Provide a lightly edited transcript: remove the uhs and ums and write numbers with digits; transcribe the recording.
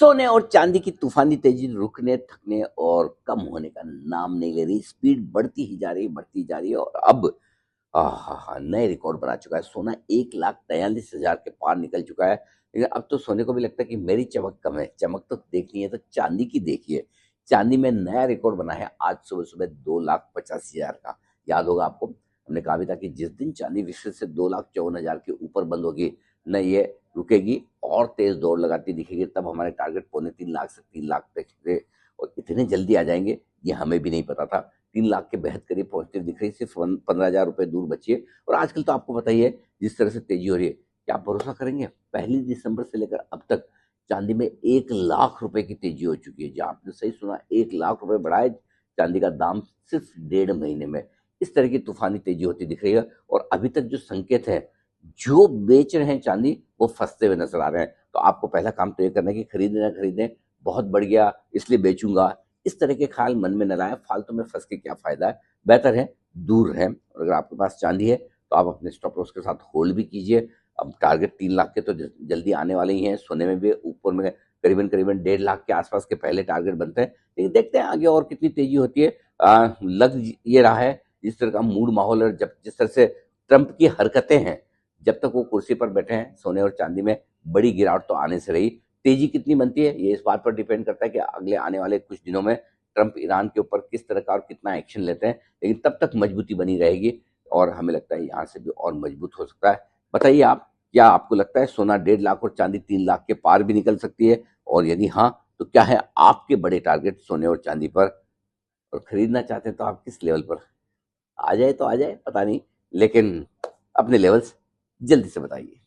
सोने और चांदी की तूफानी तेजी रुकने थकने और कम होने का नाम नहीं ले रही। स्पीड बढ़ती ही जा रही, बढ़ती जा रही है और अब नए रिकॉर्ड बना चुका है। सोना 1,43,000 के पार निकल चुका है। लेकिन अब तो सोने को भी लगता है कि मेरी चमक कम है, चमक तो देखनी है तो चांदी की देखिए। चांदी में नया रिकॉर्ड बना है आज सुबह सुबह 2,85,000 का। याद होगा आपको, हमने कहा भी था कि जिस दिन चांदी विश्व से 2,54,000 के ऊपर बंद होगी, न ये रुकेगी और तेज दौड़ लगाती दिखेगी। तब हमारे टारगेट 2.25 लाख से 3 लाख तक थे और इतने जल्दी आ जाएंगे ये हमें भी नहीं पता था। 3 लाख के बेहद करीब पहुंचते दिख रही, सिर्फ 15,000 रुपए दूर बची है। और आजकल तो आपको पता ही है जिस तरह से तेजी हो रही है, क्या आप भरोसा करेंगे, 1 दिसंबर से लेकर अब तक चांदी में 1 लाख रुपए की तेजी हो चुकी है। जहां आपने सही सुना, 1 लाख रुपए बढ़ा है चांदी का दाम सिर्फ 1.5 महीने में। इस तरह की तूफानी तेजी होती दिख रही है और अभी तक जो संकेत है, जो बेच रहे हैं चांदी वो फंसते हुए नजर आ रहे हैं। तो आपको पहला काम तो ये करना है कि खरीदे ना खरीदें, बहुत बढ़ गया इसलिए बेचूंगा, इस तरह के ख्याल मन में न लाएं। फालतू में फंस के क्या फायदा है, बेहतर है दूर रहें। और अगर आपके पास चांदी है तो आप अपने स्टॉप लॉस के साथ होल्ड भी कीजिए। अब टारगेट 3 लाख के तो जल्दी आने वाले ही हैं। सोने में भी ऊपर में करीबन करीबन 1.5 लाख के आसपास के पहले टारगेट बनते हैं। लेकिन देखते हैं आगे और कितनी तेजी होती है। लग ये रहा है जिस तरह का मूड माहौल और जब जिस तरह से ट्रंप की हरकतें हैं, जब तक वो कुर्सी पर बैठे हैं सोने और चांदी में बड़ी गिरावट तो आने से रही। तेजी कितनी बनती है ये इस बात पर डिपेंड करता है कि अगले आने वाले कुछ दिनों में ट्रंप ईरान के ऊपर किस तरह का और कितना एक्शन लेते हैं। लेकिन तब तक मजबूती बनी रहेगी और हमें लगता है यहाँ से भी और मजबूत हो सकता है। बताइए आप, क्या आपको लगता है सोना 1.5 लाख और चांदी 3 लाख के पार भी निकल सकती है? और यदि हाँ, तो क्या है आपके बड़े टारगेट सोने और चांदी पर? और खरीदना चाहते हैं तो आप किस लेवल पर? आ जाए तो आ जाए, पता नहीं, लेकिन अपने लेवल्स जल्दी से बताइए।